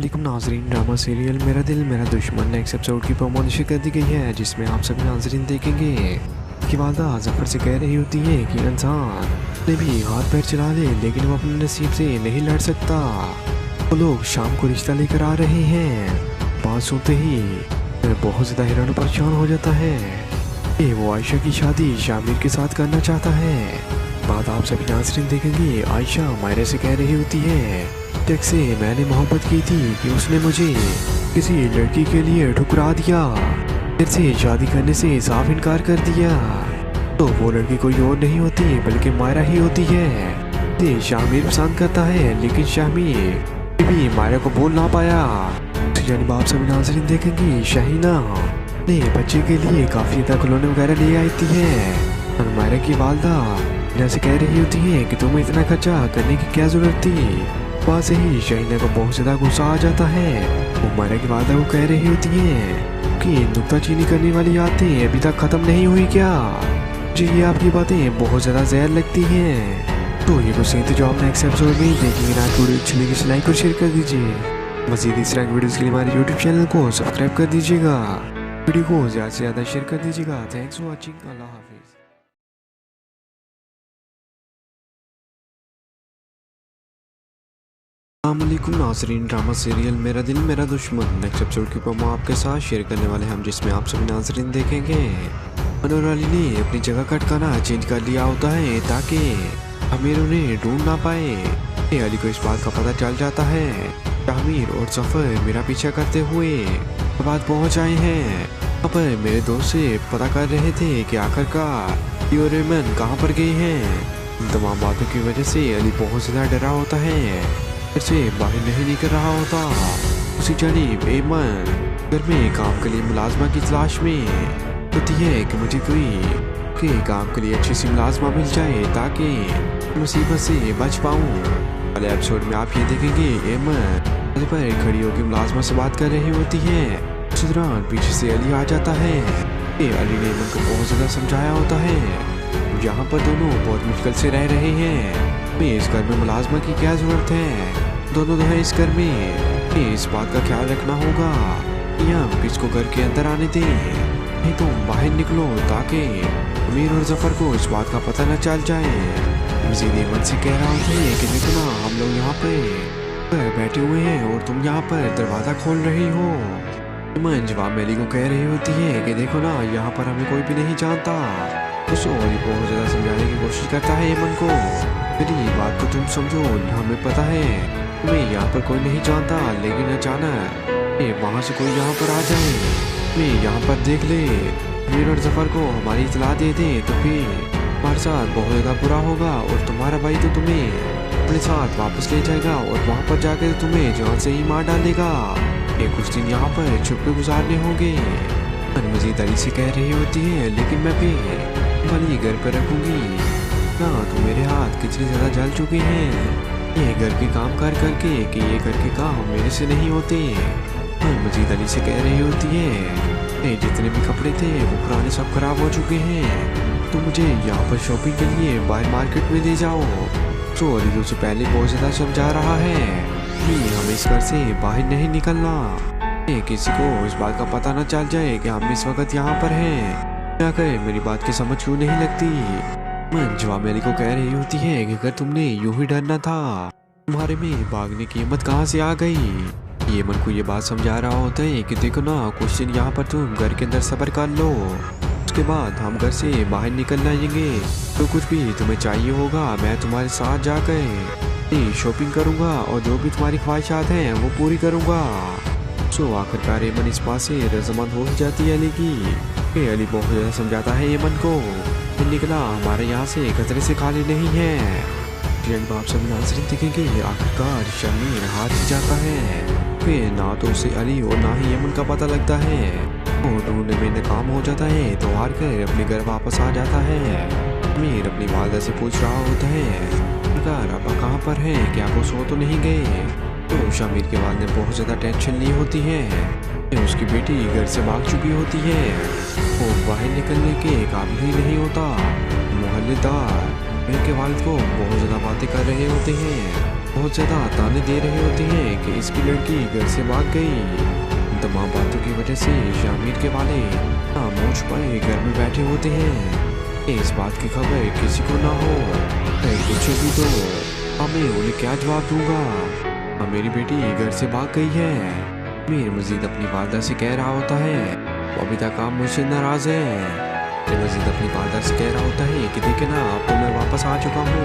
अस्सलामुअलैकुम नाजरीन, drama serial मेरा दिल मेरा दुश्मन नेक्स्ट एपिसोड की प्रोमो निश्चित कर दी गई है, जिसमें आप सभी नाजरीन देखेंगे कि वालदा जफर से कह रही होती है कि इंसान ने भी हाथ पैर चला ले लेकिन वो अपने नसीब से नहीं लड़ सकता। वो लोग शाम को रिश्ता लेकर आ रहे हैं। बात सुनते ही बहुत ज़्यादा हैरान परेशान हो जाता है कि वो आयशा की शादी शामिर के साथ करना चाहता है। बात आप सभी नाजरीन देखेंगे, आयशा मायरा से कह रही होती है तक से मैंने मोहब्बत की थी कि उसने मुझे किसी लड़की के लिए ठुकरा दिया, मेरे से शादी करने से साफ इनकार कर दिया। तो वो लड़की कोई और नहीं होती बल्कि मायरा ही होती है। ये शामिर पसंद करता है लेकिन शामिर भी मायरा को बोल ना पाया। यानी आप सभी नाज़रीन देखेंगे, शाहीना ने बच्चे के लिए काफ़ी ज़्यादा खिलौने वगैरह ले आती है और मायरा की वालदा जैसे कह रही होती है कि तुम्हें इतना खर्चा करने की क्या ज़रूरत थी। वहाँ से ही शाहीना को बहुत ज़्यादा गुस्सा आ जाता है। वो मायरा की वालदा को कह रही होती है कि नुक्ताचीनी करने वाली आदतें अभी तक ख़त्म नहीं हुई क्या। जी ये आपकी बातें बहुत ज़्यादा जहर लगती हैं। तो ये कुछ सही थे जो आप नेक्स्ट एपिसोड में देखेंगे ना। वीडियो अच्छी लगी लाइक और शेयर कर दीजिए। मज़ीद इस तरह की वीडियोज़ के लिए हमारे यूट्यूब चैनल को सब्सक्राइब कर दीजिएगा। वीडियो को ज़्यादा से ज़्यादा शेयर कर दीजिएगा। Thanks for watching. अल्लाह हाफिज़। अस्सलामुअलैकुम नाजरीन, ड्रामा सीरियल मेरा दिल मेरा दुश्मन नेक्स्ट एपिसोड की प्रोमो आपके साथ शेयर करने वाले हम, जिसमें आप सभी नाजरीन देखेंगे मनोहर अली ने अपनी जगह का ठिकाना चेंज कर लिया होता है ताकि आमिर उन्हें ढूंढ ना पाए। अली को इस बात का पता चल जाता है। आमिर और जफर मेरा पीछा करते हुए बात पहुंच आए हैं। वहाँ पर मेरे दोस्त से पता कर रहे थे कि आखिरकार ये और रेमन कहाँ पर गए हैं। इन तमाम बातों की वजह से अली बहुत ज़्यादा डरा होता है, घर से बाहर नहीं निकल रहा होता। उसी जानिब एमन घर में काम के लिए मुलाजमा की तलाश में होती है कि मुझे कोई काम के लिए अच्छी सी मुलाजमा मिल जाए ताकि मुसीबत से बच पाऊँ। अगले एपिसोड में आप ये देखेंगे एमन पर खड़ी होकर मुलाजमा से बात कर रही होती है। उस दौरान पीछे से अली आ जाता है। अली ने एमन को बहुत ज़्यादा समझाया होता है यहाँ पर दोनों बहुत मुश्किल से रह रहे हैं। इस घर में मुलाजमा की क्या जरूरत है, दोनों तो है इस घर में। इस बात का ख्याल रखना होगा या किसको घर के अंदर आने दें, नहीं तुम बाहर निकलो ताकि अमीर और जफर को इस बात का पता न चल जाए। मजीद मन से कह रहा हूँ कि देखो ना, हम लोग यहाँ पे बैठे हुए हैं और तुम यहाँ पर दरवाज़ा खोल रही हो। मन जवाब में अली को कह रही होती है कि देखो ना, यहाँ पर हमें कोई भी नहीं जानता। तो अली बहुत ज़्यादा समझाने की कोशिश करता है एमन को, मेरी बात को तुम समझो, हमें पता है मैं यहाँ पर कोई नहीं जानता, लेकिन अचानक वहाँ से कोई यहाँ पर आ जाए, मैं यहाँ पर देख ले, मीर और जफर को हमारी इतला दे दे तो फिर हमारे साथ बहुत ज़्यादा बुरा होगा और तुम्हारा भाई तो तुम्हें अपने साथ वापस ले जाएगा और वहाँ पर जाकर तुम्हें जान से ही मार डालेगा। ये कुछ दिन यहाँ पर छुप के गुजारने होंगे। मजीद अली से कह रही होती है लेकिन मैं भी वाली घर पर रखूँगी ना, तो मेरे हाथ कितने ज़्यादा जल चुके हैं ये घर के काम कर करके कि ये घर के काम मेरे से नहीं होते। मजीद अली से कह रही होती है जितने भी कपड़े थे वो पुराने सब खराब हो चुके हैं, तो मुझे यहाँ पर शॉपिंग के लिए बाहर मार्केट में ले जाओ। तो अली तो पहले बहुत ज़्यादा समझा रहा है कि हमें इस घर से बाहर नहीं निकलना, किसी को इस बात का पता न चल जाए कि हम इस वक्त यहाँ पर हैं। क्या करे, मेरी बात की समझ क्यों नहीं लगती। मन जवाब अली को कह रही होती है कि अगर तुमने यूं ही डरना था, तुम्हारे में भागने की हिम्मत कहाँ से आ गई। ये मन को ये बात समझा रहा होता है कि देखो ना, कुछ दिन यहाँ पर तुम घर के अंदर सब्र कर लो, उसके बाद हम घर से बाहर निकल आएंगे। तो कुछ भी तुम्हें चाहिए होगा मैं तुम्हारे साथ जाकर शॉपिंग करूँगा और जो भी तुम्हारी ख्वाहिशात हैं वो पूरी करूँगा। सो आखिरकार एमन इस बात से रजामंद हो जाती है अली की। अली बहुत ज़्यादा समझाता है एमन को, निकला हमारे यहाँ से खतरे से खाली नहीं है। आप सब नाज़रीन देखेंगे आखिरकार शामिर हार ही जाता है। फिर ना तो उसे अली और ना ही एमन का पता लगता है। वो ढूंढने में नाकाम हो जाता है तो हार कर अपने घर वापस आ जाता है। अमीर अपनी वालदा से पूछ रहा होता है अब्बा कहाँ पर है, क्या वो सो तो नहीं गए। तो शामिर के वाल ने बहुत ज़्यादा टेंशन ली होती है, उसकी बेटी घर से भाग चुकी होती है, वो बाहर निकलने के काबिल ही नहीं होता। मोहल्लेदार के वालिद को बहुत ज़्यादा बातें कर रहे होते हैं। बहुत ज़्यादा ताने दे रहे होते हैं कि इसकी लड़की घर से भाग गई। तमाम बातों की वजह से शामिर के वाले मुँह छुपाए घर में बैठे होते हैं। इस बात की खबर किसी को ना हो। मैं कुछ भी तो मैं उन्हें क्या जवाब दूंगा। मेरी बेटी घर से भाग गई है। मीर मजीद अपनी वालदा से कह रहा होता है वो अभी तक आप मुझसे नाराज है। मजीद अपनी वालदा से कह रहा होता है कि देखे ना अब तो मैं वापस आ चुका हूँ,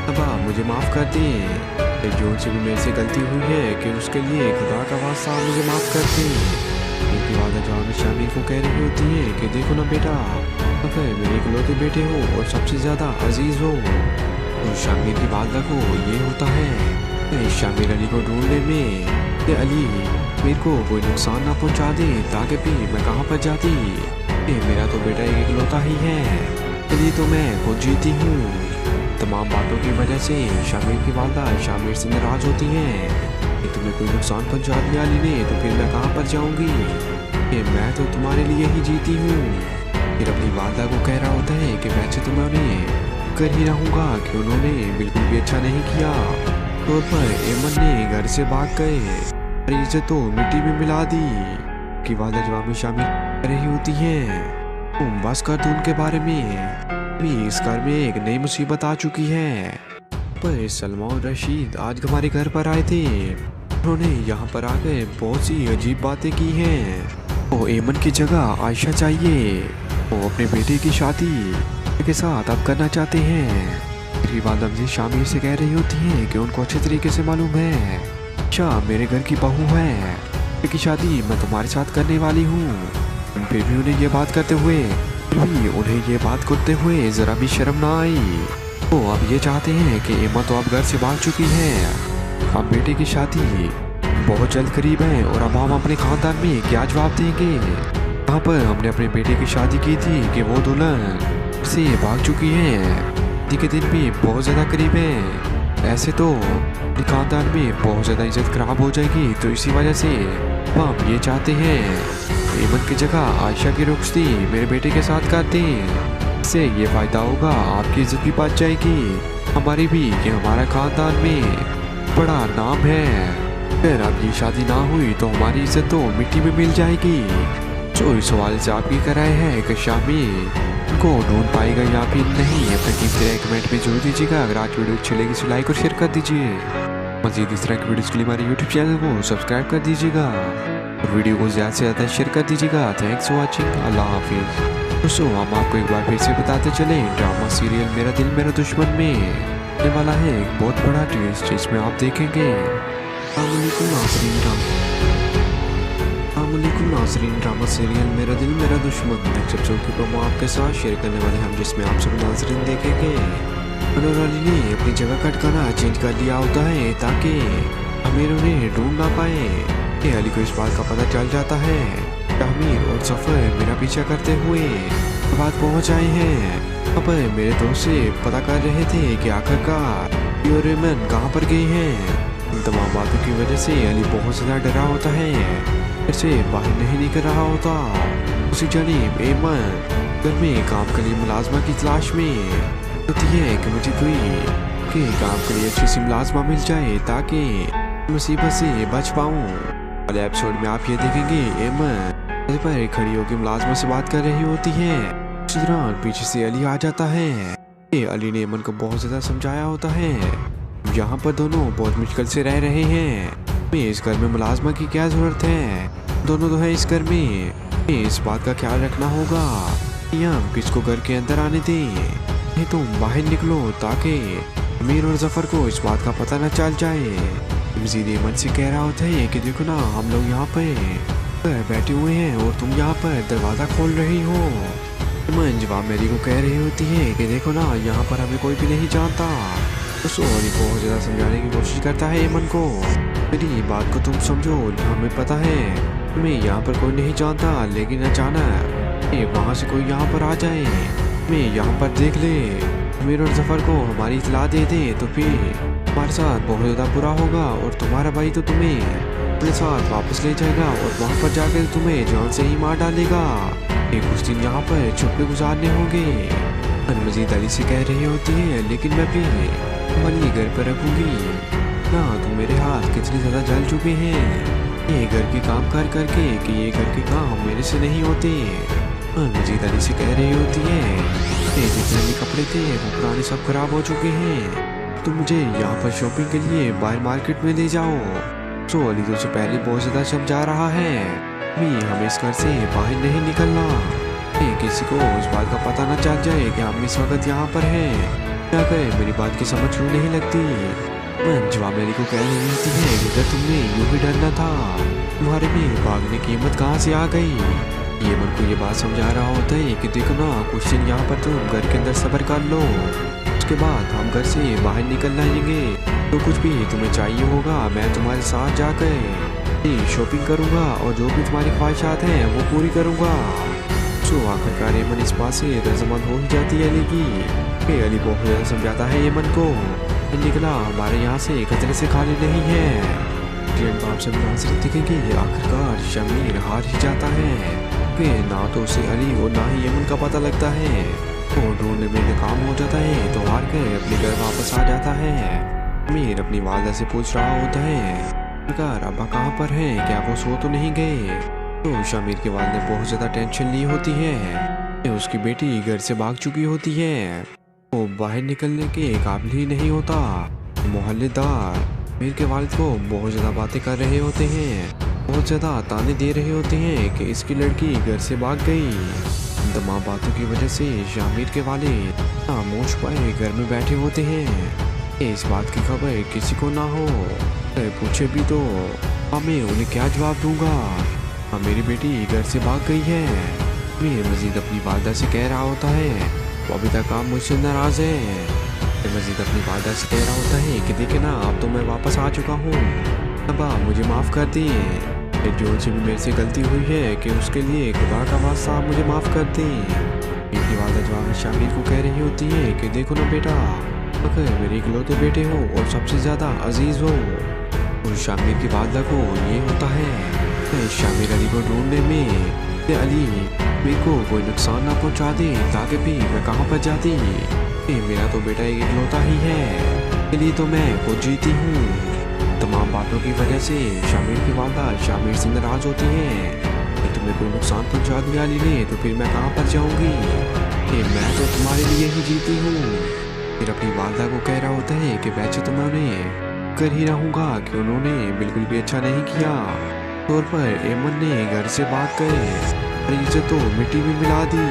अब आप मुझे माफ़ कर दें। जो उनसे भी मेरे से गलती हुई है कि उसके लिए खुदा का वास्ता मुझे माफ़ कर दें। उनकी वालदा जवाब शामिर को कह रही होती है कि देखो ना बेटा, अगर मेरे इकलौते बेटे हो और सबसे ज़्यादा अजीज़ हो। तो शामिर की वालदा को ये होता है शामिर अली को ढूंढने में कि अली मेरे को कोई नुकसान ना पहुंचा दे ताकि भी मैं कहाँ पर जाती। मेरा तो बेटा एक इकलौता ही है, इसलिए तो मैं खुद जीती हूँ। तमाम बातों की वजह से शामिर की वालदा शामिर से नाराज होती हैं कि तुम्हें कोई नुकसान पहुंचा दिया अली ने तो फिर मैं कहाँ पर जाऊँगी, मैं तो तुम्हारे लिए ही जीती हूँ। फिर अपनी वालदा को कह रहा होता है कि वैसे तो मैं उन्हें कर ही रहूँगा कि उन्होंने बिल्कुल भी अच्छा नहीं किया। तौर पर एमन ने घर से भाग गए और इज्जत तो मिट्टी में मिला दी। कि वालदा जवाब में शामिल कर रही होती है तुम बस कर दो उनके बारे में, भी इस घर में एक नई मुसीबत आ चुकी है। पर सलमा और रशीद आज हमारे घर पर आए थे। उन्होंने यहाँ पर आकर बहुत सी अजीब बातें की हैं। वो एमन की जगह आयशा चाहिए। वो अपने बेटे की शादी के साथ अब करना चाहते हैं। मेरी वालदा मुझे शामिर से कह रही होती है कि उनको अच्छे तरीके से मालूम है आयशा मेरे घर की बहू है, की शादी मैं तुम्हारे साथ करने वाली हूँ। फिर भी उन्हें ये बात करते हुए जरा भी शर्म ना आई। तो अब ये चाहते हैं कि एमा तो अब घर से भाग चुकी है, अब बेटे की शादी बहुत जल्द करीब है और अब हम अपने खानदान में क्या जवाब देंगे। यहाँ पर हमने अपने बेटे की शादी की थी कि वो दुल्हन से भाग चुकी है, शादी के दिन भी बहुत ज़्यादा करीब है। ऐसे तो खानदान में बहुत ज़्यादा इज्जत खराब हो जाएगी, तो इसी वजह से हम ये चाहते हैं एमन की जगह आयशा की रुखसती मेरे बेटे के साथ कर दें। इससे ये फ़ायदा होगा, आपकी इज्जत भी बच जाएगी, हमारी भी, कि हमारा खानदान में बड़ा नाम है। अगर अब ये शादी ना हुई तो हमारी इज्जत तो मिट्टी में मिल जाएगी। तो इस सवाल से आपकी कराए है कि शामिर को ढूंढ पाएगा या फिर नहीं, अपने कीमती कमेंट में जरूर दीजिएगा। अगर आज वीडियो अच्छी लगी तो लाइक और शेयर कर दीजिए। मज़ीद इस तरह की वीडियोज़ के लिए हमारे यूट्यूब चैनल को सब्सक्राइब कर दीजिएगा और वीडियो को ज़्यादा से ज़्यादा शेयर कर दीजिएगा। थैंक्स फॉर वॉचिंग, अल्लाह हाफिज़। दोस्तों हम आपको एक बार फिर से बताते चलें, ड्रामा सीरियल मेरा दिल मेरा दुश्मन में आने वाला है एक बहुत बड़ा ट्विस्ट, जिसमें आप देखेंगे नाज़रीन ड्रामा सीरियल मेरा दिल मेरा दुश्मन नेक्स्ट एपिसोड की प्रोमो आपके साथ शेयर करने वाले हम, जिसमें आप सब नाज़रीन देखेंगे मनोहर अली ने अपनी जगह का ठिकाना चेंज कर लिया होता है ताकि आमिर उन्हें ढूंढ ना पाए। अली को इस बात का पता चल जाता है। आमिर और सफ़र मेरा पीछा करते हुए बात पहुंच आए हैं। अब मेरे दोस्त से पता कर रहे थे कि आखिरकार और एमन कहाँ पर गए हैं। इन तमाम बातों की वजह से अली बहुत ज़्यादा डरा होता है, घर से बाहर नहीं निकल रहा होता। उसी जानिब एमन घर में काम के लिए मुलाजमा की तलाश में होती है कि मुझे कोई के काम के लिए अच्छी सी मुलाजमा मिल जाए ताकि मुसीबत से बच पाऊँ। अगले एपिसोड में आप ये देखेंगे एमन पर खड़ी होकर मुलाजमा से बात कर रही होती है। उसी दौरान पीछे से अली आ जाता है। अली ने एमन को बहुत ज़्यादा समझाया होता है यहाँ पर दोनों बहुत मुश्किल से रह रहे हैं, इस घर में मुलाजमा की क्या ज़रूरत है, दोनों तो है इस घर में, इस बात का ख्याल रखना होगा हम किसको घर के अंदर आने दें, नहीं तुम बाहर निकलो ताकि अमीर और जफर को इस बात का पता न चल जाए। मजीद एमन से कह रहा होता है कि देखो ना हम लोग यहाँ पर बैठे हुए हैं और तुम यहाँ पर दरवाज़ा खोल रही हो। एमन जवाब मेरी को कह रही होती है कि देखो ना यहाँ पर हमें कोई भी नहीं जानता। तो अली बहुत ज़्यादा समझाने की कोशिश करता है एमन को, मेरी बात को तुम समझो, हमें पता है हमें यहाँ पर कोई नहीं जानता, लेकिन अचानक वहाँ से कोई यहाँ पर आ जाए, हमें यहाँ पर देख ले, अमीर और जफर को हमारी इतला दे दे तो फिर हमारे साथ बहुत ज़्यादा बुरा होगा और तुम्हारा भाई तो तुम्हें अपने साथ वापस ले जाएगा और वहाँ पर जाकर तुम्हें जान से ही मार डालेगा। कुछ दिन यहाँ पर छुप के गुजारने होंगे। मजीद अली से कह रही होती है लेकिन मैं भी अली घर पर रखूँगी, देखना तुम मेरे हाथ कितने ज़्यादा जल चुके हैं ये घर के काम कर करके कि ये घर के काम मेरे से नहीं होते। मजीद अली से कह रही होती है ये जितने भी कपड़े थे वो पुराने सब खराब हो चुके हैं, तो मुझे यहाँ पर शॉपिंग के लिए बाहर मार्केट में ले जाओ। तो अली तो उसे पहले बहुत ज़्यादा समझा रहा है हमें इस घर से बाहर नहीं निकलना, किसी को उस बात का पता न चल जाए कि हम इस वक्त यहाँ पर हैं। क्या कहे मेरी बात की समझ क्यों नहीं लगती। जवाब अली को कह रही होती है कि अगर तुमने यूँ भी डरना था तुम्हारे में भागने की हिम्मत कहाँ से आ गई। ये मन को ये बात समझा रहा होता है कि देखो ना कुछ दिन यहाँ पर तुम घर के अंदर सब्र कर लो, उसके बाद हम घर से बाहर निकल आएंगे, तो कुछ भी तुम्हें चाहिए होगा मैं तुम्हारे साथ जाकर शॉपिंग करूँगा और जो भी तुम्हारी ख्वाहिशात हैं वो पूरी करूँगा। तो आखिरकार ये मन इस बात से रजामंद हो ही जाती है अली की। अली बहुत ज़्यादा समझाता है ये मन को निकला हमारे यहाँ से खतरे से खाली नहीं है। बाप से नाज़रीन दिखेंगे आखिरकार शमीर हार ही जाता है कि ना तो उसे अली और ना ही यमन का पता लगता है, तो ढूंढने में नाकाम हो जाता है तो हार कर अपने घर वापस आ जाता है। शमीर अपनी वालदा से पूछ रहा होता है आखिरकार अब्बा कहाँ पर हैं, क्या वो सो तो नहीं गए। तो शमीर के वालिद ने बहुत ज़्यादा टेंशन ली होती है, उसकी बेटी घर से भाग चुकी होती है, वो बाहर निकलने के काबिल ही नहीं होता। मोहल्लेदार शमीर के वालिद को बहुत ज़्यादा बातें कर रहे होते हैं, बहुत ज़्यादा ताने दे रहे होते हैं कि इसकी लड़की घर से भाग गई। तमाम बातों की वजह से शामिर के वालिद खामोश पाए घर में बैठे होते हैं। इस बात की खबर किसी को ना हो, पूछे भी तो मैं उन्हें क्या जवाब दूंगा। मेरी बेटी घर से भाग गई है। मैं मजीद अपनी वालदा से कह रहा होता है वो अभी तक आप मुझसे नाराज़ है। मजीद अपनी वालदा से कह रहा होता है कि देखे ना अब तो मैं वापस आ चुका हूँ, अब्बा मुझे माफ़ कर दिए, जो से भी मेरे से गलती हुई है कि उसके लिए खुदा का वास्ता आप मुझे माफ़ कर दें। मेरी वालदा जवाब शामिर को कह रही होती है कि देखो ना बेटा, अगर मेरे इकलौते बेटे हो और सबसे ज़्यादा अजीज़ हो, और शामिर की वालदा को ये होता है शामिर अली को ढूंढने में अली मेरे को कोई नुकसान ना पहुंचा दे ताकि भी मैं कहाँ पर जाती। मेरा तो बेटा एक इकलौता ही है, इसलिए तो मैं खुद जीती हूँ। तमाम बातों की वजह से शामिर की वालदा शामिर से नाराज होती हैं। तुम्हें कोई नुकसान पहुंचा दिया अली ने तो फिर मैं कहाँ पर जाऊँगी, मैं तो तुम्हारे लिए ही जीती हूँ। फिर अपनी वालदा को कह रहा होता है कि वैसे तो मैं उन्हें कर ही रहूँगा कि उन्होंने बिल्कुल भी अच्छा नहीं किया। तौर पर एमन ने घर से भाग गए, इज्जत तो मिट्टी में मिला दी।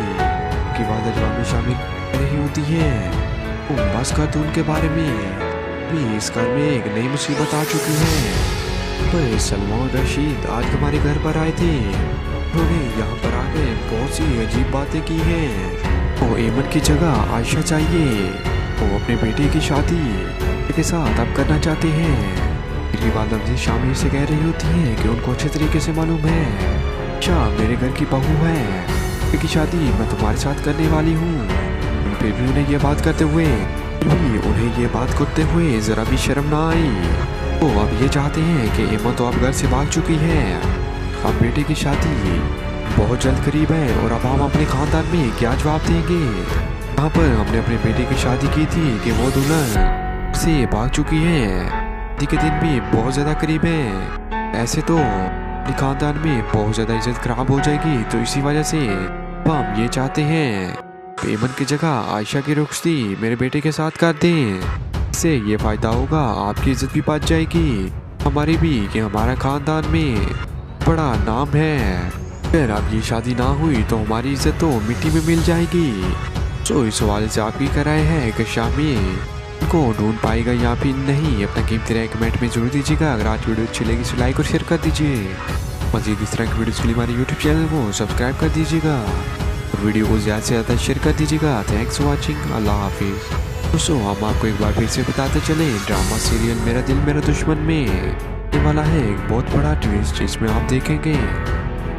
की वालदा जवाब में शामिल रही होती है बस कर तू उनके बारे में, भी इस घर में एक नई मुसीबत आ चुकी है। पर सलमान रशीद आज हमारे घर पर आए थे, उन्होंने यहाँ पर आके बहुत सी अजीब बातें की हैं। वो एमन की जगह आयशा चाहिए, वो अपने बेटे की शादी के साथ अब करना चाहते हैं। मेरी वालदा से शामिर से कह रही होती है कि उनको अच्छे तरीके से मालूम है अच्छा मेरे घर की बहू है, की शादी मैं तुम्हारे साथ करने वाली हूँ। फिर भी उन्हें ये बात करते हुए ज़रा भी शर्म ना आई। वो अब ये चाहते हैं कि एमा तो अब घर से भाग चुकी है, अब बेटे की शादी बहुत जल्द करीब है और अब हम अपने खानदान में क्या जवाब देंगे। यहाँ पर हमने अपने बेटे की शादी की थी कि वो दुल्हन से भाग चुकी है, शादी के दिन भी बहुत ज़्यादा करीब है, ऐसे तो अपने खानदान में बहुत ज़्यादा इज्जत खराब हो जाएगी। तो इसी वजह से हम ये चाहते हैं एमन की जगह आयशा की रुखसती मेरे बेटे के साथ कर दें, इससे ये फ़ायदा होगा आपकी इज्जत भी बच जाएगी, हमारी भी, कि हमारा ख़ानदान में बड़ा नाम है। अगर अब ये शादी ना हुई तो हमारी इज्जत तो मिट्टी में मिल जाएगी। तो इस हवाले से आपकी कराए है कि शामिर को ढूंढ पाएगा या फिर नहीं, अपना कीमती राय कमेंट में जरूर दीजिएगा। अगर आज वीडियो अच्छी लगी तो लाइक और शेयर कर दीजिए। मज़ीद इस तरह की वीडियोज़ के लिए हमारे यूट्यूब चैनल को सब्सक्राइब कर दीजिएगा और वीडियो को ज़्यादा से ज़्यादा शेयर कर दीजिएगा। थैंक्स फॉर वॉचिंग, अल्लाह हाफिज़। दोस्तों हम आपको एक बार फिर से बताते चले, ड्रामा सीरियल मेरा दिल मेरा दुश्मन में आने वाला है एक बहुत बड़ा ट्विस्ट, जिसमें आप देखेंगे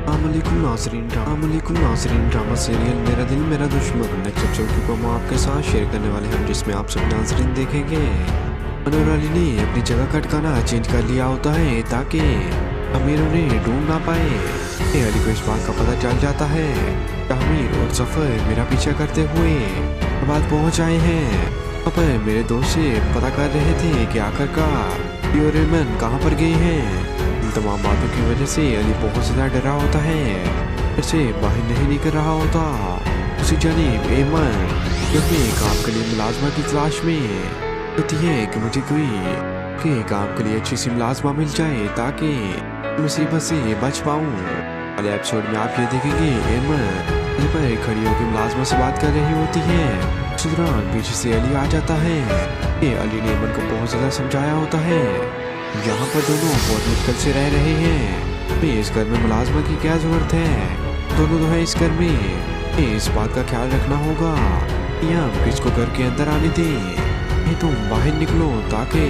अस्सलामुअलैकुम नाज़रीन, ड्रामा सीरियल मेरा दिल मेरा दुश्मन नेक्स्ट एपिसोड की प्रोमो आपके साथ शेयर करने वाले हैं, जिसमें आप सब नाज़रीन देखेंगे मनोर अली ने अपनी जगह का ठिकाना चेंज कर लिया होता है ताकि अमीर उन्हें ढूंढ ना पाए। अली को इस बात का पता चल जाता है अमीर और सफ़र मेरा पीछा करते हुए बाद पहुंच आए हैं। अब मेरे दोस्त से पता कर रहे थे कि आखिरकार ये और एमन कहाँ पर गए हैं। इन तमाम बातों की वजह से अली बहुत ज़्यादा डरा होता है, ऐसे बाहर नहीं निकल रहा होता। उसी जानिब एमन अपने काम के लिए मुलाजमा की तलाश में होती है कि मुझे कोई के काम के लिए अच्छी सी मुलाजमा मिल जाए ताकि मुसीबत से बच पाऊँ। अगले एपिसोड में आप ये देखेंगे एमन पर खड़ी होकर मुलाजमा से बात कर रही होती है। उस दौरान पीछे से अली आ जाता है। ये अली ने एमन को बहुत ज़्यादा समझाया होता है यहाँ पर दोनों बहुत मुश्किल से रह रहे हैं, मैं इस घर में मुलाजमा की क्या ज़रूरत है, दोनों तो है इस घर में। इस बात का ख्याल रखना होगा कि हम किसको घर के अंदर आने दें, नहीं तुम बाहर निकलो ताकि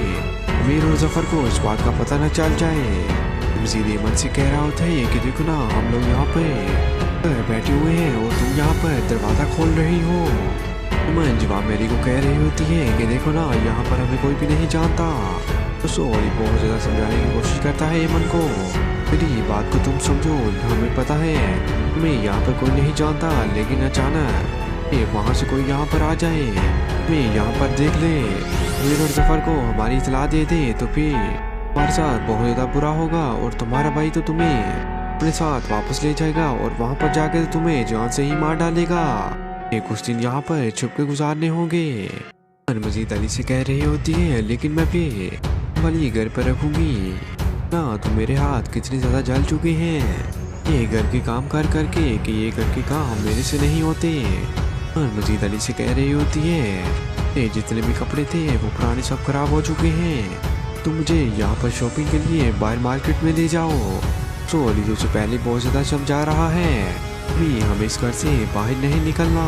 मीर और जफर को इस बात का पता न चल जाए। मजीद एमन से कह रहा होता है कि देखो ना हम लोग यहाँ पर बैठे हुए हैं और तुम यहाँ पर दरवाज़ा खोल रही हो। एमन जवाब मेरी को कह रही होती है कि देखो ना यहाँ पर हमें कोई भी नहीं जानता। तो सोरी बहुत ज़्यादा समझाने की कोशिश करता है एमन को, मेरी बात को तुम समझो, हमें पता है मैं यहाँ पर कोई नहीं जानता, लेकिन अचानक वहाँ से कोई यहाँ पर आ जाए, मैं यहाँ पर देख ले, मीर और जफर को हमारी इतला दे दे तो फिर हमारे साथ बहुत ज़्यादा बुरा होगा और तुम्हारा भाई तो तुम्हें अपने साथ वापस ले जाएगा और वहाँ पर जाकर तुम्हें जान से ही मार डालेगा। कुछ दिन यहाँ पर छुप के गुजारने होंगे। मजीद अली से कह रही होती है लेकिन मैं भी वाली घर पर रखूंगी ना, तो मेरे हाथ कितने ज़्यादा जल चुके हैं ये घर के काम कर करके कि ये घर के काम मेरे से नहीं होते। मजीद अली से कह रही होती है ये जितने भी कपड़े थे वो पुराने सब खराब हो चुके हैं, तो मुझे यहाँ पर शॉपिंग के लिए बाहर मार्केट में ले जाओ। तो अली जो पहले बहुत ज़्यादा समझा रहा है भी हमें इस घर से बाहर नहीं निकलना,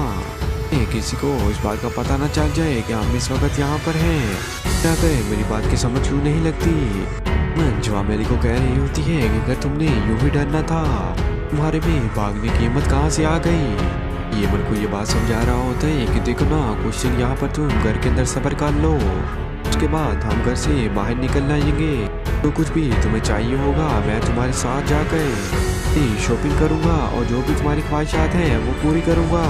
किसी को इस बात का पता ना चल जाए कि हम इस वक्त यहाँ पर हैं। क्या कहे मेरी बात की समझ क्यों नहीं लगती। मन जवाब मेरी को कह रही होती है कि अगर तुमने यूं ही डरना था तुम्हारे में भागने की हिम्मत कहाँ से आ गई। ये मन को ये बात समझा रहा होता है कि देखो ना कुछ दिन यहाँ पर तुम घर के अंदर सब्र कर लो, उसके बाद हम घर से बाहर निकल आएंगे, तो कुछ भी तुम्हें चाहिए होगा मैं तुम्हारे साथ जाकर शॉपिंग करूँगा और जो भी तुम्हारी ख्वाहिशात हैं वो पूरी करूँगा।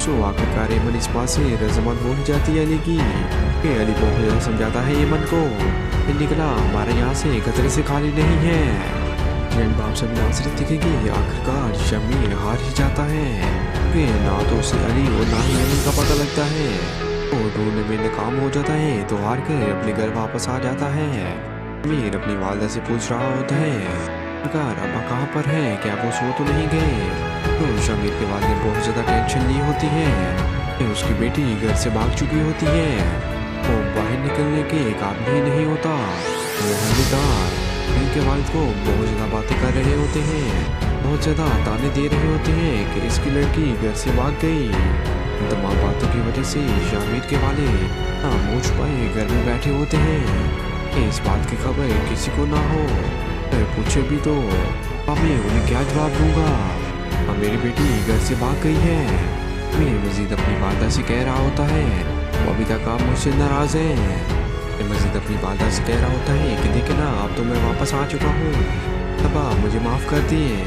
तो आखिरकार एमन इस बात से रजामंद हो जाती है अली की। अली बहुत ज़्यादा समझाता है एमन को निकला हमारे यहाँ से खतरे से खाली नहीं है। बाप सभी नासरी दिखेगी आखिरकार शमीर हार ही जाता है, ना तो उसे अली और ना ही एमन का पता लगता है, और ढूंढने में नाकाम हो जाता है तो हार कर अपने घर वापस आ जाता है। शमीर अपनी वालदा से पूछ रहा होता है अब्बा कहाँ पर है, क्या वो सो तो नहीं गए। तो शमीर के वालिद ने बहुत ज़्यादा टेंशन ली होती है, उसकी बेटी घर से भाग चुकी होती है, वो बाहर निकलने के काबिल ही नहीं होता। मोहल्लेदार इनके वालिद को बहुत ज़्यादा बातें कर रहे होते हैं, बहुत ज़्यादा ताने दे रहे होते हैं कि इसकी लड़की घर से भाग गई। तमाम बातों की वजह से शमीर के वालिद मुँह छुपाए घर में बैठे होते हैं, इस बात की खबर किसी को ना हो। पूछे भी तो मैं उन्हें क्या जवाब दूंगा, मेरी बेटी घर से भाग गई है। मैं मजीद अपनी वालदा से कह रहा होता है वो अभी तक आप मुझसे नाराज़ हैं। मजीद अपनी वालदा से कह रहा होता है कि देखिए ना अब तो मैं वापस आ चुका हूँ, अब आप मुझे माफ़ कर दिए,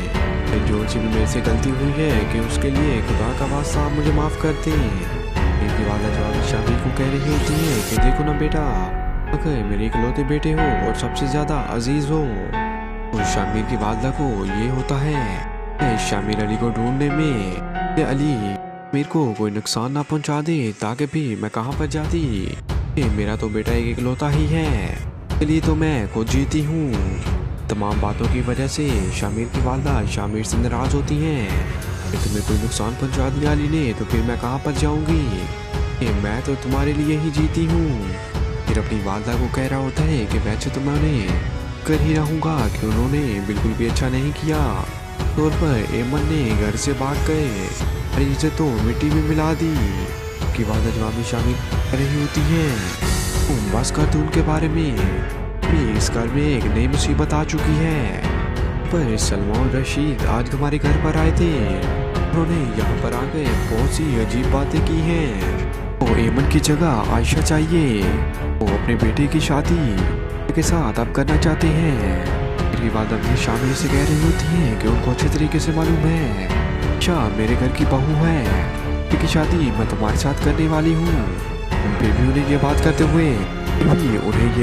जो सी भी मेरे से गलती हुई है कि उसके लिए खुदा का वास्ता आप मुझे माफ़ कर दें। मेरी वालदा जवाब शामिर को कह रही होती है कि देखो ना बेटा अगर मेरे इकलौते बेटे हो और सबसे ज़्यादा अजीज़ हो, तो शामिर की वालदा को ये होता है शामिर अली को ढूंढने में ये अली मेरे को कोई नुकसान ना पहुंचा दे ताकि भी मैं कहां पर जाती, ये मेरा तो बेटा एक इकलौता ही है, इसलिए तो मैं खुद जीती हूँ। तमाम बातों की वजह से शामिर की वालदा शामिर से नाराज़ होती हैं, तुम्हें कोई नुकसान पहुंचा दिया अली ने तो फिर मैं कहां पर जाऊंगी, ये मैं तो तुम्हारे लिए ही जीती हूँ। फिर अपनी वालदा को कह रहा होता है कि वैसे तो मैं कर ही रहूँगा कि उन्होंने बिल्कुल भी अच्छा नहीं किया, तौर पर एमन ने घर से भाग गए, अरे इसे तो मिट्टी में मिला दी। की वालदा जवाब में शामिल कर रही होती है बस कर तू उनके बारे में, इस घर में एक नई मुसीबत आ चुकी है। पर सलमान रशीद आज हमारे घर पर आए थे, उन्होंने यहाँ पर आकर बहुत सी अजीब बातें की हैं। वो एमन की जगह आयशा चाहिए, वो अपने बेटे की शादी के साथ अब करना चाहते हैं। मेरी वालदा भी शामिल से कह रही होती है कि उनको अच्छे तरीके से मालूम है अच्छा मेरे घर की बहू है, की शादी मैं तुम्हारे साथ करने वाली हूँ। फिर भी उन्हें ये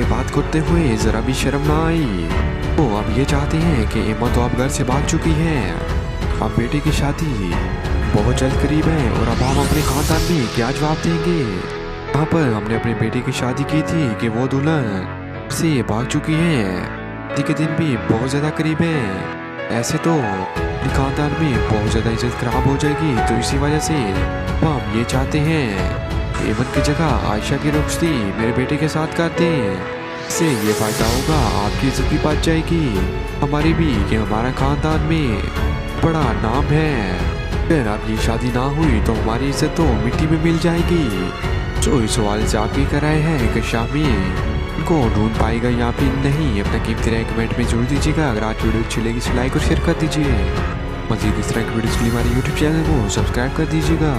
बात करते हुए जरा भी शर्म ना आई। तो अब ये चाहते हैं कि एमा तो अब घर से भाग चुकी है, अब बेटे की शादी बहुत जल्द करीब है और अब हम अपने खानदान में क्या जवाब देंगे। यहाँ पर हमने अपने बेटे की शादी की थी कि वो दुल्हन से भाग चुकी है, शादी के दिन भी बहुत ज़्यादा करीब है। ऐसे तो अपने खानदान में बहुत ज़्यादा इज्जत खराब हो जाएगी, तो इसी वजह से हम ये चाहते हैं एमन की जगह आयशा की रुखसती मेरे बेटे के साथ करते हैं। इससे ये फायदा होगा, आपकी इज्जत भी बच जाएगी, हमारी भी, कि हमारा खानदान में बड़ा नाम है। अगर अब ये शादी ना हुई तो हमारी इज्जत तो मिट्टी में मिल जाएगी। तो इस सवाल से आप ये कराए हैं कि शामिल को ढूंढ पाएगा या फिर नहीं। अपना कीमती राय कमेंट में जरूर दीजिएगा। अगर आज वीडियो अच्छी लगी तो लाइक और शेयर कर दीजिए। मजीद इस तरह की वीडियोस के लिए हमारे यूट्यूब चैनल को सब्सक्राइब कर दीजिएगा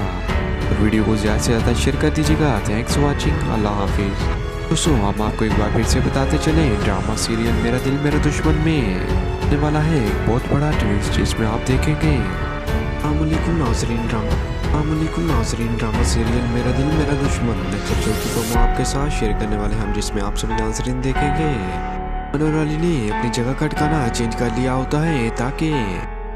और वीडियो को ज़्यादा से ज़्यादा शेयर कर दीजिएगा। Thanks for watching. अल्लाह हाफिज़। दोस्तों हम आपको एक बार फिर से बताते चले, ड्रामा सीरियल मेरा दिल मेरा दुश्मन में आने वाला है एक बहुत बड़ा ट्विस्ट, जिसमें आप देखेंगे नाज़रीन ड्रामा सीरियल मेरा दिल मेरा दुश्मन नेक्स्ट एपिसोड को हम आपके साथ शेयर करने वाले हैं, जिसमें आप सभी नाज़रीन देखेंगे अमन और अली ने अपनी जगह का ठिकाना चेंज कर लिया होता है ताकि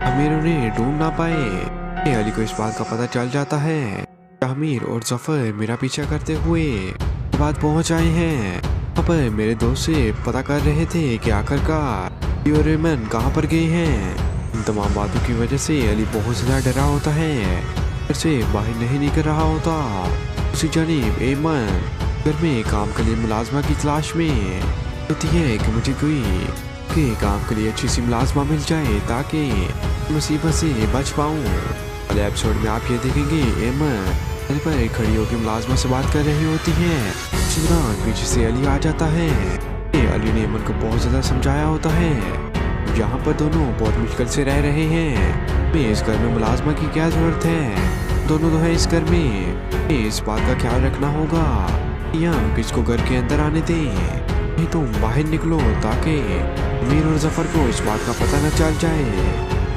आमिर उन्हें ढूंढ ना पाए। अली को इस बात का पता चल जाता है। आमिर और जफर मेरा पीछा करते हुए बाद पहुंच आए हैं। वहाँ पर मेरे दोस्त से पता कर रहे थे कि आखिरकार और एमन कहाँ पर गए हैं। इन तमाम बातों की वजह से अली बहुत ज़्यादा डरा होता है, घर से बाहर नहीं निकल रहा होता। उसी जानिब एमन घर में काम के लिए मुलाजमा की तलाश में होती है कि मुझे कोई काम के लिए अच्छी सी मुलाजमा मिल जाए ताकि मुसीबत से बच पाऊँ। अगले एपिसोड में आप ये देखेंगे एमन घर पर खड़ी होकर मुलाजमा से बात कर रही होती है। पीछे से अली आ जाता है। अली ने एमन को बहुत ज़्यादा समझाया होता है यहाँ पर दोनों बहुत मुश्किल से रह रहे हैं, इस घर में मुलाजमा की क्या जरूरत है, दोनों तो है इस घर में। इस बात का ख्याल रखना होगा या किसको घर के अंदर आने दें, नहीं तुम बाहर निकलो ताकि मीर और जफर को इस बात का पता न चल जाए।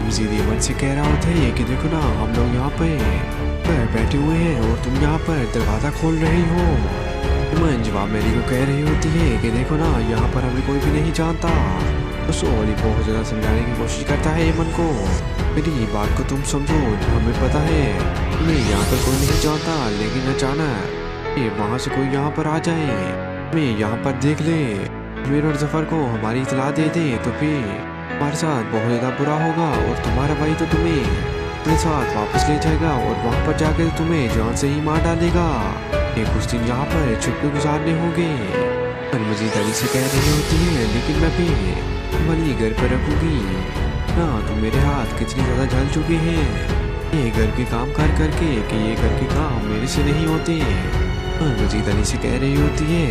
मजीद एमन से कह रहा होता है कि देखो ना हम लोग यहाँ पे बैठे हुए हैं और तुम यहाँ पर दरवाज़ा खोल रही हो। एमन जवाब मेरी को कह रही होती है कि देखो ना यहाँ पर हमें कोई भी नहीं जानता। तो अली बहुत ज़्यादा समझाने की कोशिश करता है एमन को, मेरी बात को तुम समझो, हमें पता है मैं यहाँ पर कोई नहीं जानता, लेकिन अचानक वहाँ से कोई यहाँ पर आ जाए, मैं यहाँ पर देख ले, मीर और जफर को हमारी इतला दे दे तो फिर हमारे साथ बहुत ज़्यादा बुरा होगा और तुम्हारा भाई तो तुम्हें अपने साथ वापस ले जाएगा और वहाँ पर जाकर तुम्हें जान से ही मार डालेगा। कुछ दिन यहाँ पर छुप के गुजारने होंगे। मजीद अली से कह रही होती है लेकिन मैं भी मनी घर पर रखूंगी ना, तुम मेरे हाथ कितनी ज़्यादा जल चुके हैं ये घर के काम करके कि ये घर के काम मेरे से नहीं होते। मजीद अली से कह रही होती है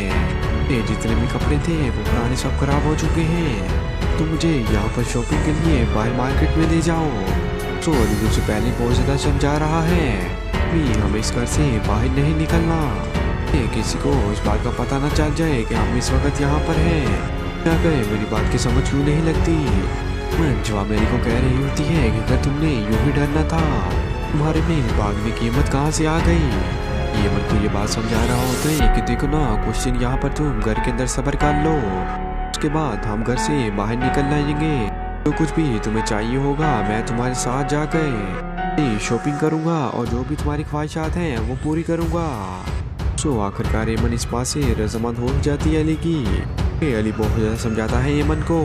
ये जितने भी कपड़े थे वो पुराने सब खराब हो चुके हैं, तो मुझे यहाँ पर शॉपिंग के लिए बाहर मार्केट में ले जाओ। तो अली से पहले बहुत ज़्यादा समझा रहा है भी हमें इस घर से बाहर नहीं निकलना, किसी को इस बात का पता न चल जाए कि हम इस वक्त यहाँ पर हैं। क्या कहे मेरी बात की समझ क्यों नहीं लगती। जवाब मेरी को कह रही होती है कि अगर तुमने यूं ही डरना था तुम्हारे में भागने की हिम्मत कहाँ से आ गई। ये मन को ये बात समझा रहा होता है कि देखो ना कुछ दिन यहाँ पर तुम घर के अंदर सब्र कर लो, उसके बाद हम घर से बाहर निकल आएंगे, जो कुछ भी तुम्हें चाहिए होगा मैं तुम्हारे साथ जाकर शॉपिंग करूँगा और जो भी तुम्हारी ख्वाहिशात हैं वो पूरी करूँगा। सो आखिरकार एमन इस बात से रजामंद हो जाती है अली की। अली बहुत ज़्यादा समझाता है एमन को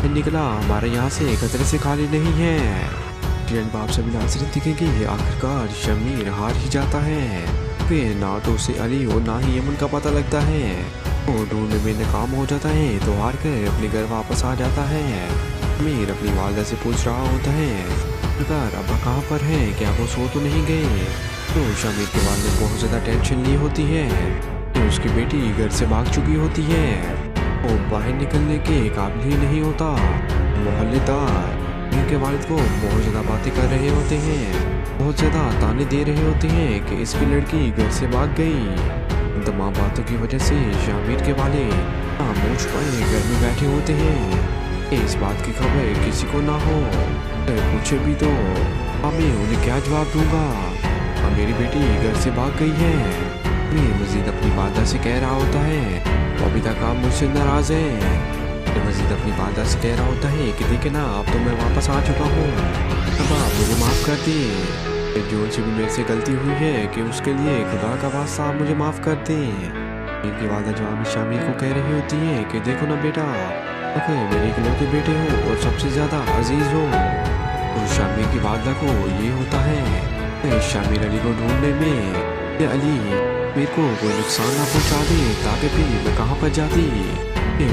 निकला हमारे यहाँ से खतरे से खाली नहीं है। आप सभी नाज़रीन दिखेंगे आखिरकार शमीर हार ही जाता है, फिर ना तो उसे अली और ना ही एमन का पता लगता है, वो ढूंढने में नाकाम हो जाता है तो हार कर अपने घर वापस आ जाता है। शमीर अपनी वालदा से पूछ रहा होता है अगर अब्बा कहाँ पर है, क्या वो सो तो नहीं गए। तो शमीर के वाल ने बहुत ज़्यादा टेंशन ली होती है कि उसकी बेटी घर से भाग चुकी होती है, वो बाहर निकलने के काबिल ही नहीं होता। मोहल्लेदार इनके वालिद को बहुत ज़्यादा बातें कर रहे होते हैं, बहुत ज़्यादा ताने दे रहे होते हैं कि इसकी लड़की घर से भाग गई। इन तमाम बातों की वजह से शामिर के वाले मुँह छुपाए घर में बैठे होते हैं। इस बात की खबर किसी को ना हो, पूछे भी तो मैं उन्हें क्या जवाब दूंगा। मेरी बेटी घर से भाग गई है, मैं मजीद अपनी वादा से कह रहा होता है तो अभी तक आप मुझसे नाराज हैं। मैं मजीद अपनी वादा से कह रहा होता है कि देखिए ना, अब तो मैं वापस आ चुका हूँ, अब आप मुझे माफ़ कर दें। जो से भी मेरे से गलती हुई है कि उसके लिए खुदा का वास्ता आप मुझे माफ़ कर दें। इनकी वादा जवाब शामिर को कह रही होती है कि देखो ना बेटा, अगर मेरे इकलौते बेटे हो और सबसे ज़्यादा अजीज़ हो। तो शामिर की वादा को ये होता है शामिर अली को ढूंढने में कि अली मेरे को कोई नुकसान ना पहुंचा दे, ताकि फिर मैं कहाँ पर जाती।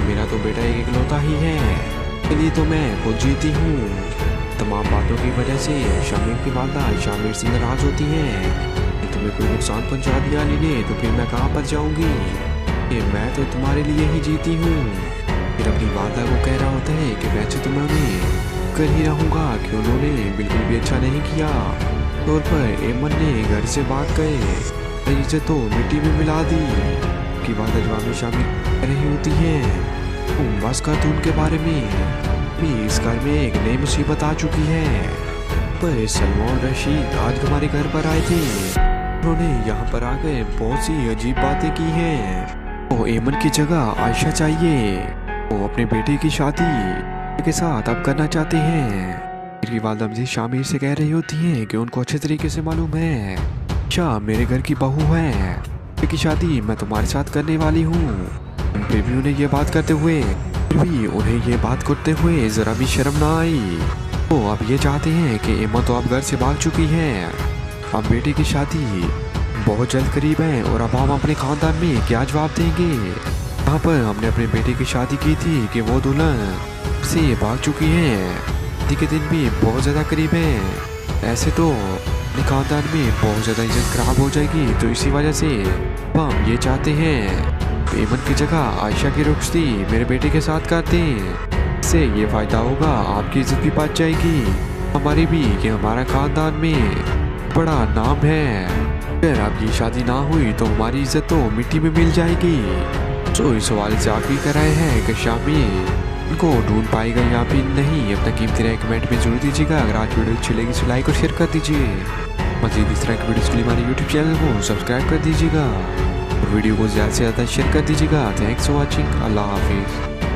मेरा तो बेटा एक इकलौता ही है, इसलिए तो मैं खुद जीती हूँ। तमाम बातों की वजह से शामिर की वादा शामिर से नाराज होती है। तुम्हें कोई नुकसान पहुंचा दिया अली ने तो फिर मैं कहाँ पर जाऊंगी, मैं तो तुम्हारे लिए ही जीती हूँ। फिर अपनी वादा को कह रहा होता है कि वैसे तो मैं उन्हें कर ही रहूँगा कि उन्होंने बिल्कुल भी अच्छा नहीं किया। तौर पर एमन ने घर से भाग गए, इसे तो मिट्टी में मिला दी। की वादा जवाब में शामिल कर रही होती है तुम बस कर तू उनके बारे में भी, इस घर में एक नई मुसीबत आ चुकी है। पर सलमान रशीद आज हमारे घर पर आए थे, उन्होंने यहाँ पर आकर बहुत सी अजीब बातें की हैं। वो एमन की जगह आयशा चाहिए, वो अपने बेटे की शादी के साथ अब करना चाहते हैं। मेरी वालदा मजीद शामिर से कह रही होती हैं कि उनको अच्छे तरीके से मालूम है आयशा मेरे घर की बहू है, की शादी मैं तुम्हारे साथ करने वाली हूँ। फिर भी उन्हें ये बात करते हुए जरा भी शर्म ना आई। तो अब ये चाहते हैं कि एमा तो अब घर से भाग चुकी है, अब बेटे की शादी बहुत जल्द करीब है और अब हम अपने खानदान में क्या जवाब देंगे। यहाँ पर हमने अपने बेटे की शादी की थी कि वो दुल्हन से भाग चुकी है, शादी के दिन भी बहुत ज़्यादा करीब है। ऐसे तो अपने खानदान में बहुत ज़्यादा इज्जत खराब हो जाएगी, तो इसी वजह से हम ये चाहते हैं एमन की जगह आयशा की रुखसती मेरे बेटे के साथ करते हैं। इससे ये फ़ायदा होगा, आपकी इज्जत भी बच जाएगी, हमारी भी, कि हमारा खानदान में बड़ा नाम है। अगर अब ये शादी ना हुई तो हमारी इज्जत तो मिट्टी में मिल जाएगी। तो इस सवाल से आप भी कराए हैं कि शामिर इनको ढूंढ पाएगा या फिर नहीं। अपना कीमती राय कमेंट में जरूर दीजिएगा। अगर आज वीडियो अच्छी लगी तो लाइक और शेयर कर दीजिए। मज़ीद इस तरह की वीडियोज़ के लिए हमारे यूट्यूब चैनल को सब्सक्राइब कर दीजिएगा और वीडियो को ज़्यादा से ज़्यादा शेयर कर दीजिएगा। Thanks for watching. अल्लाह हाफिज़।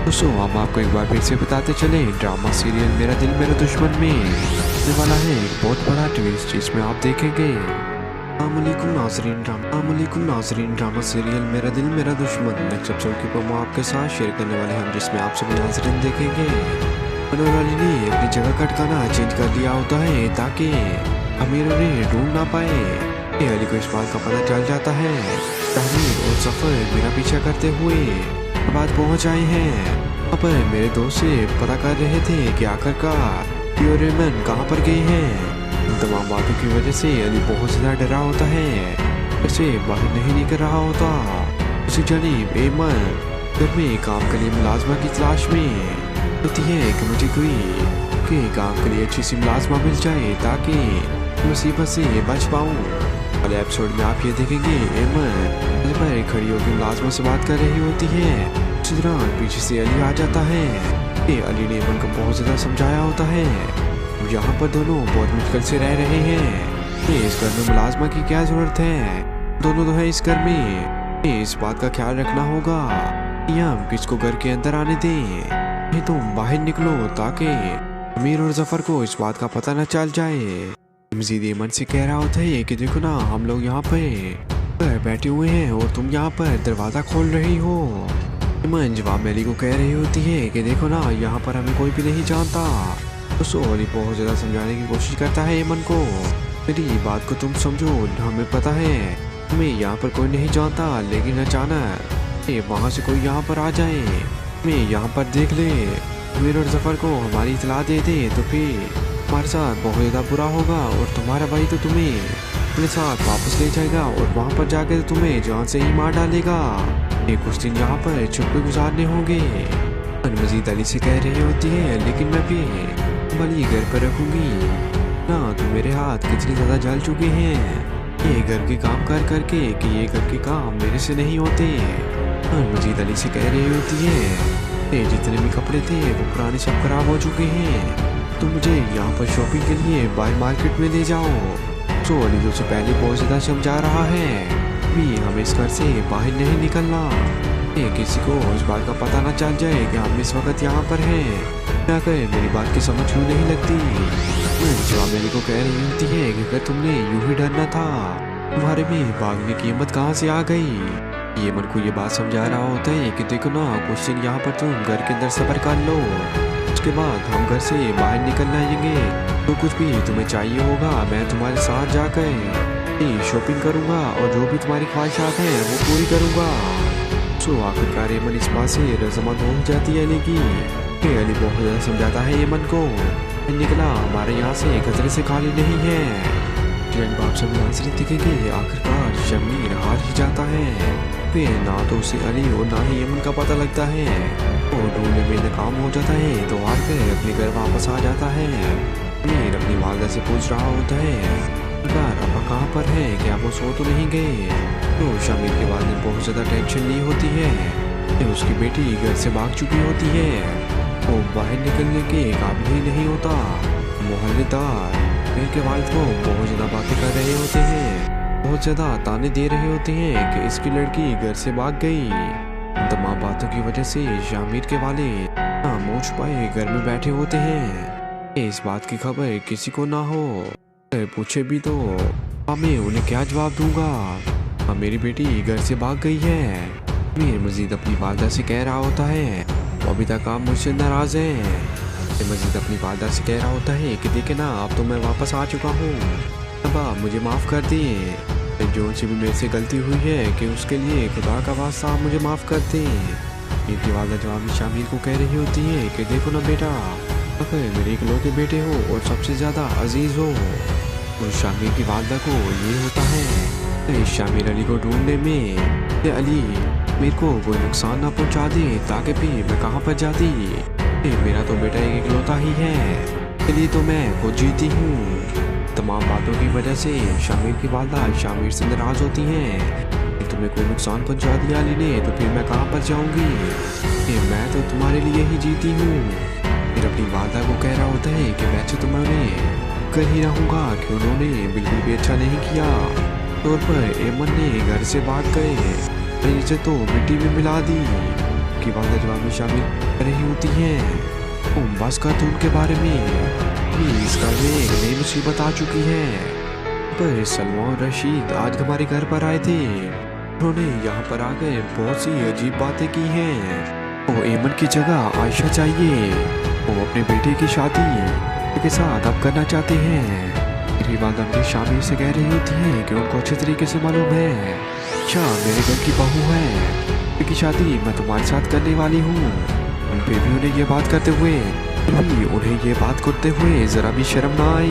दोस्तों हम आपको एक बार फिर से बताते चले, ड्रामा सीरियल मेरा दिल मेरा दुश्मन में आने वाला है एक बहुत बड़ा ट्विस्ट, जिसमें आप देखेंगे नाज़रीन ड्रामा सीरियल मेरा दिल मेरा दुश्मन नेक्स्ट एपिसोड की प्रोमो आपके साथ शेयर करने वाले हम, जिसमें आप सभी नाज़रीन देखेंगे मनोहर अली ने अपनी जगह का ठिकाना चेंज कर लिया होता है ताकि अमीर उन्हें ढूंढ ना पाए। अली को इस बात का पता चल जाता है। तहमीर और सफ़र मेरा पीछा करते हुए बाद पहुंच आए हैं। वहाँ पर मेरे दोस्त से पता कर रहे थे कि आखिरकार और एमन कहाँ पर गए हैं। इन तमाम बातों की वजह से अली बहुत ज़्यादा डरा होता है, ऐसे बाहर नहीं निकल रहा होता। उसी जानिब एमन घर में काम के लिए मुलाजमा की तलाश में होती है कि मुझे कोई काम के लिए अच्छी सी मुलाजमा मिल जाए ताकि मुसीबत से बच पाऊँ। अगले एपिसोड में आप ये देखेंगे एमन पर खड़ी होकर मुलाजमा से बात कर रही होती है। उसी दौरान पीछे से अली आ जाता है। अली ने एमन को बहुत ज़्यादा समझाया होता है यहाँ पर दोनों बहुत मुश्किल से रह रहे हैं, इस घर में मुलाजमा की क्या ज़रूरत है, दोनों तो है इस घर में। इस बात का ख्याल रखना होगा कि हम किसको घर के अंदर आने दें, नहीं तुम बाहर निकलो ताकि अमीर और जफर को इस बात का पता न चल जाए। मजीद एमन से कह रहा होता है कि देखो ना, हम लोग यहाँ पे बैठे हुए हैं और तुम यहाँ पर दरवाज़ा खोल रही हो। एमन जवाब में अली को कह रही होती है कि देखो ना, यहाँ पर हमें कोई भी नहीं जानता। तो अली बहुत ज़्यादा समझाने की कोशिश करता है एमन को, मेरी बात को तुम समझो, हमें पता है हमें यहाँ पर कोई नहीं जानता, लेकिन अचानक वहाँ से कोई यहाँ पर आ जाए, हमें यहाँ पर देख ले, अमीर और जफर को हमारी इतला दे दे तो फिर हमारे साथ बहुत ज़्यादा बुरा होगा और तुम्हारा भाई तो तुम्हें अपने साथ वापस ले जाएगा और वहाँ पर जाकर तुम्हें जान से ही मार डालेगा। कुछ दिन यहाँ पर छुपे गुजारने होंगे। मजीद अली से कह रही होती है लेकिन मैं भी वाली घर पर रखूंगी ना, तो मेरे हाथ कितने ज़्यादा जल चुके हैं ये घर के काम कर करके कि ये घर के काम मेरे से नहीं होते। मजीद अली से कह रही होती है जितने भी कपड़े थे वो पुराने सब खराब हो चुके हैं, तो मुझे यहाँ पर शॉपिंग के लिए बाहर मार्केट में ले जाओ। तो अली तो से पहले बहुत ज़्यादा समझा रहा है भी हमें इस घर से बाहर नहीं निकलना। किसी को इस बात का पता ना चल जाए कि हम इस वक्त यहाँ पर हैं। क्या कहे, मेरी बात की समझ क्यों नहीं लगती। जवाब मेरे को कह रही होती है कि अगर तुमने यूं ही डरना था, तुम्हारे में भागने की हिम्मत कहाँ से आ गई। ये मन को ये बात समझा रहा होता है कि देखो ना, कुछ दिन यहाँ पर तुम घर के अंदर सब्र कर लो, उसके बाद हम घर से बाहर निकल आएंगे। तो कुछ भी तुम्हें चाहिए होगा मैं तुम्हारे साथ जाकर शॉपिंग करूँगा और जो भी तुम्हारी ख्वाहिशात हैं वो पूरी करूँगा। तो आखिरकार एमन इस बात से रजामंद हो जाती है अली की। अली बहुत ज़्यादा समझाता है एमन को, निकला हमारे यहाँ से खतरे से खाली नहीं है। बाप सब नाज़रीन दिखेंगे आखिरकार शमीर हार ही जाता है। फिर ना तो उसे अली और ना ही एमन का पता लगता है। वो ढूंढने में नाकाम हो जाता है तो हार कर अपने घर वापस आ जाता है। शमीर अपनी वालदा से पूछ रहा होता है, अब कहाँ पर है, क्या वो सो तो नहीं गए। तो शमीर के बाद बहुत ज़्यादा टेंशन ली होती है कि उसकी बेटी घर से भाग चुकी होती है। वो बाहर निकलने के काबिल ही नहीं होता। मोहल्लेदार शमीर के वालिद को बहुत ज़्यादा बातें कर रहे होते हैं, बहुत ज़्यादा ताने दे रहे होते हैं कि इसकी लड़की घर से भाग गई। तमाम बातों की वजह से शमीर के वालिद खामोश पाए घर में बैठे होते हैं। इस बात की खबर किसी को ना हो। पूछे भी तो मैं उन्हें क्या जवाब दूंगा। मेरी बेटी घर से भाग गई है। मैं मजीद अपनी वालदा से कह रहा होता है, अभी तक आप मुझसे नाराज हैं। मजीद अपनी वालदा से कह रहा होता है कि देखे ना, अब तो मैं वापस आ चुका हूँ, अब आप मुझे माफ़ कर दिए। जो सी भी मेरे से गलती हुई है कि उसके लिए खुदा का वास्ता आप मुझे माफ़ कर दें। मेरी वालदा जवाब में शामिर को कह रही होती है कि देखो ना बेटा, अगर मेरे इकलौते बेटे हो और सबसे ज़्यादा अजीज़ हो। और शामिर की वालदा को ये होता है शामिर अली को ढूंढने में कि अली मेरे को कोई नुकसान ना पहुंचा दे, ताकि भी मैं कहाँ पर जाती। मेरा तो बेटा एक इकलौता ही है, इसलिए तो मैं खुद जीती हूँ। तमाम बातों की वजह से शामिर की वालदा शामिर से नाराज होती हैं। तुम्हें कोई नुकसान पहुंचा दिया अली ने तो फिर मैं कहाँ पर जाऊँगी, मैं तो तुम्हारे लिए ही जीती हूँ। फिर अपनी वालदा को कह रहा होता है कि वैसे तो मैं कर ही रहूँगा कि उन्होंने बिल्कुल भी अच्छा नहीं किया। तौर पर एमन ने घर से भाग गए, इसे तो मिट्टी में मिला दी। कि वालदा जवाब में शामिल कर रही होती हैं, बस कर तो उनके बारे में, इस घर में एक नई मुसीबत आ चुकी है। पर सलमान रशीद आज हमारे घर पर आए थे, उन्होंने यहाँ पर आकर बहुत सी अजीब बातें की हैं। वो एमन की जगह आयशा चाहिए, वो अपने बेटे की शादी के साथ अब करना चाहते हैं। मेरी वालदा अपनी शामिर से कह रही होती है कि उनको अच्छे तरीके से मालूम है, अच्छा मेरे घर की बहू है, की शादी मैं तुम्हारे साथ करने वाली हूँ। फिर भी उन्हें ये बात करते हुए उन्हें ये बात करते हुए ज़रा भी शर्म ना आई।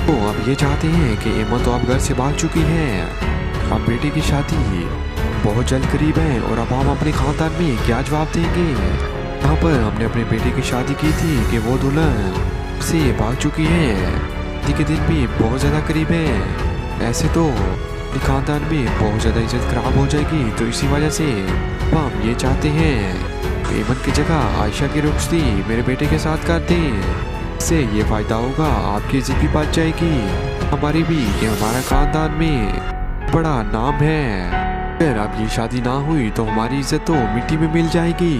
वो अब ये चाहते हैं कि एमन तो अब घर से भाग चुकी है, अब बेटे की शादी बहुत जल्द करीब है और अब हम अपने खानदान में क्या जवाब देंगे। यहाँ पर हमने अपने बेटे की शादी की थी कि वो दुल्हन से भाग चुकी है, के दिन भी बहुत ज़्यादा करीब है। ऐसे तो खानदान में बहुत ज़्यादा इज्जत खराब हो जाएगी, तो इसी वजह से हम ये चाहते हैं कि एमन की जगह आयशा की रुखसती मेरे बेटे के साथ कर दें। इससे ये फ़ायदा होगा, आपकी इज्जत भी बच जाएगी, हमारी भी, कि हमारा खानदान में बड़ा नाम है। फिर अब ये शादी ना हुई तो हमारी इज्जत तो मिट्टी में मिल जाएगी।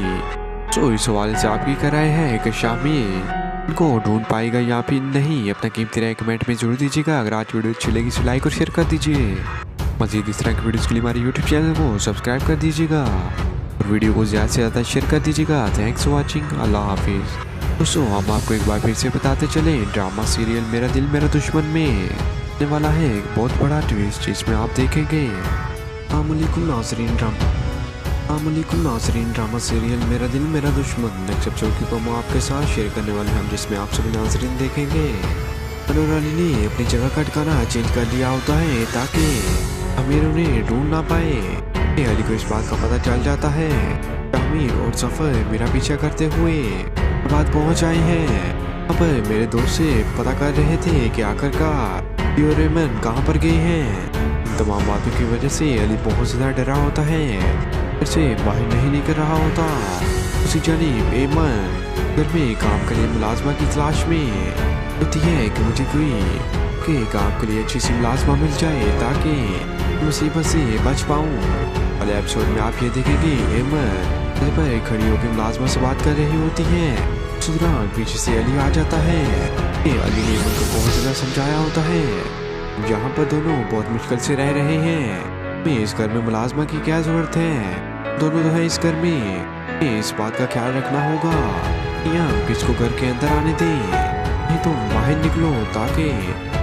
तो इस हवाले से आपकी क्या राय है कि शामिर उनको ढूंढ पाएगा या फिर नहीं? अपना कीमती राय कमेंट में जरूर दीजिएगा। अगर आज वीडियो अच्छी लगी तो लाइक और शेयर कर दीजिए। मज़ीद इस तरह की वीडियोज़ के लिए हमारे यूट्यूब चैनल को सब्सक्राइब कर दीजिएगा और वीडियो को ज़्यादा से ज़्यादा शेयर कर दीजिएगा। थैंक्स फॉर वॉचिंग, अल्लाह हाफिज़। दोस्तों हम आपको एक बार फिर से बताते चले, ड्रामा सीरियल मेरा दिल मेरा दुश्मन में आने वाला है एक बहुत बड़ा ट्विस्ट, जिसमें आप देखेंगे नाज़रीन ड्रामा सीरियल मेरा दिल मेरा दुश्मन नेक्स्ट एपिसोड की प्रोमो आपके साथ शेयर करने वाले हम, जिसमें आप सभी नाज़रीन देखेंगे मनोर अली ने अपनी जगह का ठिकाना चेंज कर लिया होता है ताकि अमीर उन्हें ढूंढ ना पाए। अली को इस बात का पता चल जाता है। अमीर और सफ़र मेरा पीछा करते हुए बाद पहुंच आए हैं। अब मेरे दोस्त से पता कर रहे थे कि आखिरकार और एमन कहाँ पर गए हैं। तमाम बातों की वजह से अली बहुत ज़्यादा डरा होता है, घर से बाहर नहीं निकल रहा होता। उसी जानिब एमन घर में काम के लिए मुलाजमा की तलाश में होती है कि मुझे कोई काम के लिए अच्छी सी मुलाजमा मिल जाए ताकि मुसीबत से बच पाऊँ। अगले एपिसोड में आप ये देखेंगे एमन पर खड़ी होकर मुलाजमा से बात कर रही होती है। उस दौरान पीछे से अली आ जाता है। अली ने एमन को बहुत ज्यादा समझाया होता है यहाँ पर दोनों बहुत मुश्किल से रह रहे हैं। इस घर में मुलाजमा की क्या जरूरत है, दोनों तो है इस घर में। इस बात का ख्याल रखना होगा या किसको घर के अंदर आने दें, नहीं तो बाहर निकलो ताकि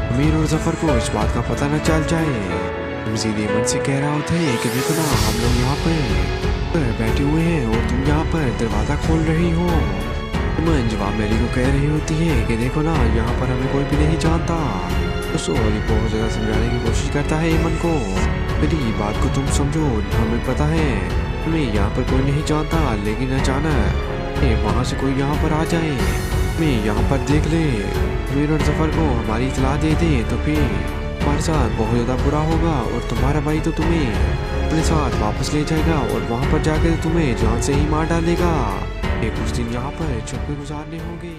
अमीर और जफर को इस बात का पता न चल जाए। मजीद एमन से कह रहा होता है कि देखो ना हम लोग यहाँ पर बैठे हुए हैं और तुम यहाँ पर दरवाजा खोल रही हो। एमन जवाब में अली को कह रही होती है कि देखो ना यहाँ पर हमें कोई भी नहीं जानता। तो अली बहुत ज़्यादा समझाने की कोशिश करता है एमन को, मेरी बात को तुम समझो, हमें पता है हमें यहाँ पर कोई नहीं जानता, लेकिन अचानक वहाँ से कोई यहाँ पर आ जाए, मैं यहाँ पर देख ले, अमीर और जफर को हमारी इतला दे दे तो फिर हमारे साथ बहुत ज़्यादा बुरा होगा और तुम्हारा भाई तो तुम्हें अपने साथ वापस ले जाएगा और वहाँ पर जाकर तुम्हें जान से ही मार डालेगा। कुछ दिन यहाँ पर छुप के गुजारने होंगे।